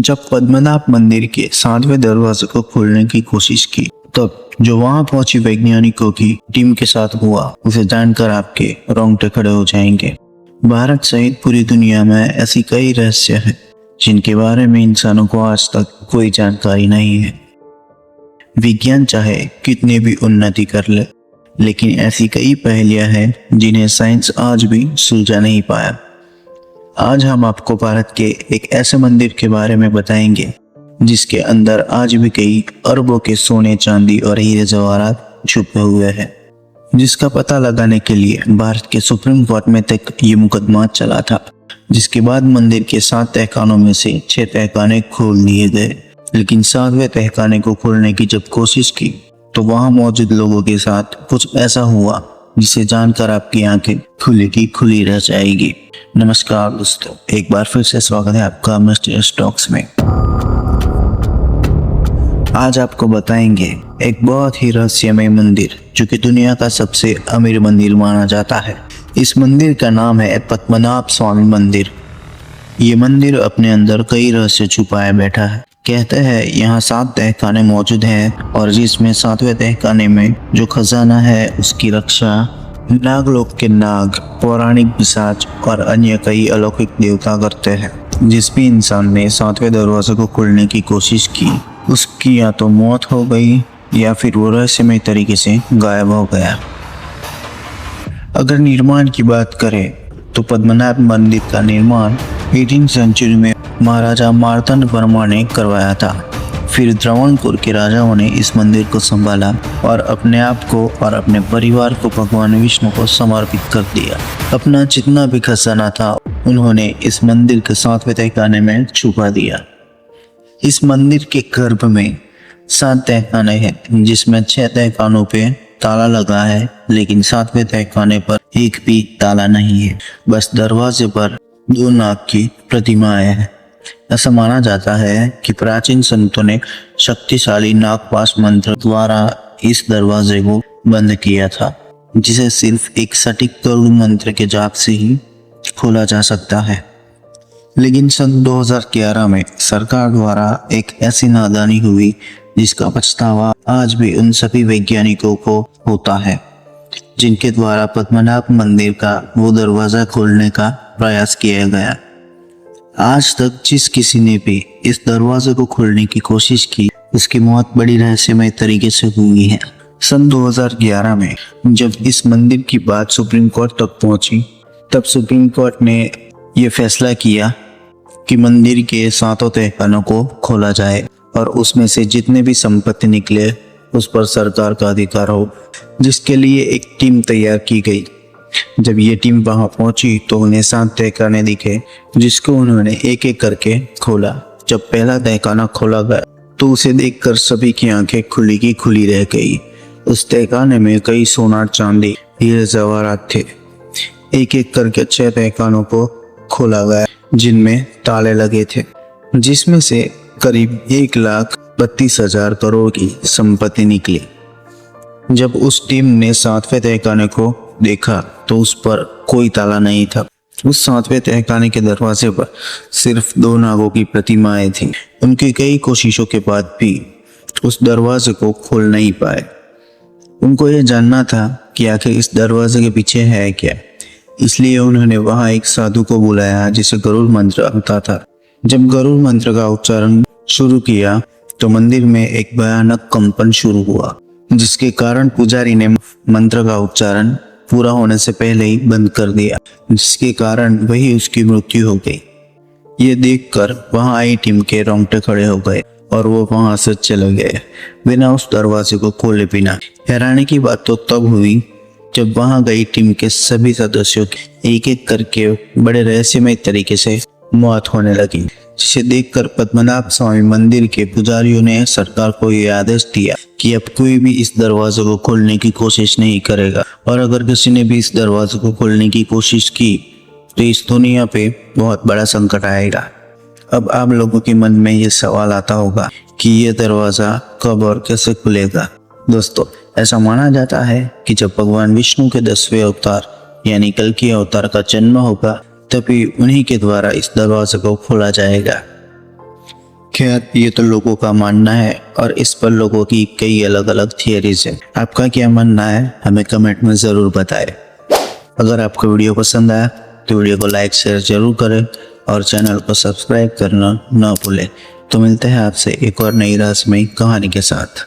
जब पद्मनाभ मंदिर के 7वें दरवाजे को खोलने की कोशिश की, तब जो वहां पहुंची वैज्ञानिकों की टीम के साथ हुआ, उसे जानकर आपके रोंगटे खड़े हो जाएंगे। भारत सहित पूरी दुनिया में ऐसी कई रहस्य हैं जिनके बारे में इंसानों को आज तक कोई जानकारी नहीं है। विज्ञान चाहे कितनी भी उन्नति कर ले, लेकिन ऐसी कई पहेलियां हैं जिन्हें साइंस आज भी सुलझा नहीं पाया। आज हम आपको भारत के एक ऐसे मंदिर के बारे में बताएंगे जिसके अंदर आज भी कई अरबों के सोने, चांदी और हीरे जवाहरात छुपे हुए हैं, जिसका पता लगाने के लिए भारत के सुप्रीम कोर्ट में तक ये मुकदमा चला था। जिसके बाद मंदिर के 7 तहखानों में से 6 तहखाने खोल दिए गए, लेकिन 7वें तहखाने को खोलने की जब कोशिश की तो वहां मौजूद लोगों के साथ कुछ ऐसा हुआ जिसे जानकर आपकी आंखें खुली की खुली रह जाएगी। नमस्कार दोस्तों, एक बार फिर से स्वागत है आपका मिस्टर टॉक्स में। आज आपको बताएंगे एक बहुत ही रहस्यमय मंदिर जो कि दुनिया का सबसे अमीर मंदिर माना जाता है। इस मंदिर का नाम है पद्मनाभ स्वामी मंदिर। ये मंदिर अपने अंदर कई रहस्य छुपाए बैठा है। कहते हैं यहाँ 7 तहखाने मौजूद हैं और जिसमें 7वें तहखाने में जो खजाना है उसकी रक्षा नागलोक के नाग, पौराणिक पिशाच और अन्य कई अलौकिक देवता करते हैं। जिस भी इंसान ने 7वें दरवाजे को खोलने की कोशिश की, उसकी या तो मौत हो गई या फिर वो रहस्यमय तरीके से गायब हो गया। अगर निर्माण की बात करें तो पद्मनाभ मंदिर का निर्माण 18वीं सेंचुरी में महाराजा मार्तंड वर्मा ने करवाया था। फिर त्रावणकोर के राजाओं ने इस मंदिर को संभाला और अपने आप को और अपने परिवार को भगवान विष्णु को समर्पित कर दिया। अपना जितना भी खजाना था उन्होंने इस मंदिर के 7वें तहखाने में छुपा दिया। इस मंदिर के गर्भ में 7 तहखाने हैं, जिसमें 6 तहखानों पे ताला लगा है, लेकिन 7वें तहखाने पर एक भी ताला नहीं है। बस दरवाजे पर 2 नाग की प्रतिमाएं हैं। ऐसा माना जाता है कि प्राचीन संतों ने शक्तिशाली नागपाश मंत्र द्वारा इस दरवाजे को बंद किया था, जिसे सिर्फ एक सटीक गरुड़ मंत्र के जाप से ही खोला जा सकता है। लेकिन सन 2011 में सरकार द्वारा एक ऐसी नादानी हुई जिसका पछतावा आज भी उन सभी वैज्ञानिकों को होता है जिनके द्वारा पद्मनाभ मंदिर का वो दरवाजा खोलने का प्रयास किया गया। आज तक जिस किसी ने भी इस दरवाजे को खोलने की कोशिश की, उसकी मौत बड़ी रहस्यमय तरीके से हुई है। सन 2011 में जब इस मंदिर की बात सुप्रीम कोर्ट तक पहुंची, तब सुप्रीम कोर्ट ने यह फैसला किया कि मंदिर के 7 तहखानों को खोला जाए और उसमें से जितने भी संपत्ति निकले उस पर सरकार का अधिकार हो, जिसके लिए एक टीम तैयार की गई। जब ये टीम वहां पहुंची तो उन्हें 7 तहखाने दिखे, जिसको उन्होंने एक एक करके खोला। जब पहला तहखाना खोला गया तो उसे देखकर सभी की आंखें खुली की खुली रह गई। उस तहखाने में कई सोना, चांदी, हीरे जवाहरात थे। एक एक करके 6 तहखानों को खोला गया, जिनमें ताले लगे थे, जिसमें से करीब 1,32,000 करोड़ की संपत्ति निकली। जब उस टीम ने 7वें तहखाने को देखा तो उस पर कोई ताला नहीं था। उस 7वें तहखाने के दरवाजे पर सिर्फ 2 नागों की प्रतिमाएं थी। उनकी कई कोशिशों के बाद भी उस दरवाजे को खोल नहीं पाए। उनको यह जानना था कि आखिर इस दरवाजे के पीछे है क्या, इसलिए उन्होंने वहां एक साधु को बुलाया जिसे गरुड़ मंत्र आता था। जब गरुड़ मंत्र का उच्चारण शुरू किया तो मंदिर में एक भयानक कंपन शुरू हुआ, जिसके कारण पुजारी ने मंत्र का उच्चारण पूरा होने से पहले ही बंद कर दिया, जिसके कारण वही उसकी मृत्यु हो गई। ये देखकर वहां आई टीम के रोंगटे खड़े हो गए और वो वहां से चले गए बिना उस दरवाजे को खोले बिना। हैरानी की बात तो तब हुई जब वहां गई टीम के सभी सदस्यों की एक एक करके बड़े रहस्यमय तरीके से मौत होने लगी, जिसे देखकर पद्मनाभ स्वामी मंदिर के पुजारियों ने सरकार को यह आदेश दिया कि अब कोई भी इस दरवाजे को खोलने की कोशिश नहीं करेगा, और अगर किसी ने भी इस दरवाजे को खोलने की कोशिश की तो इस दुनिया पे बहुत बड़ा संकट आएगा। अब आप लोगों के मन में ये सवाल आता होगा कि ये दरवाजा कब और कैसे खुलेगा। दोस्तों, ऐसा माना जाता है कि जब भगवान विष्णु के 10वें अवतार यानी कल्कि अवतार का जन्म होगा, तभी उन्हीं के द्वारा इस दरवाजे को खोला जाएगा। खैर, ये तो लोगों का मानना है और इस पर लोगों की कई अलग अलग थियरीज है। आपका क्या मानना है हमें कमेंट में ज़रूर बताएं। अगर आपको वीडियो पसंद आया तो वीडियो को लाइक शेयर जरूर करें और चैनल को सब्सक्राइब करना ना भूलें। तो मिलते हैं आपसे एक और नई रहस्यमयी कहानी के साथ।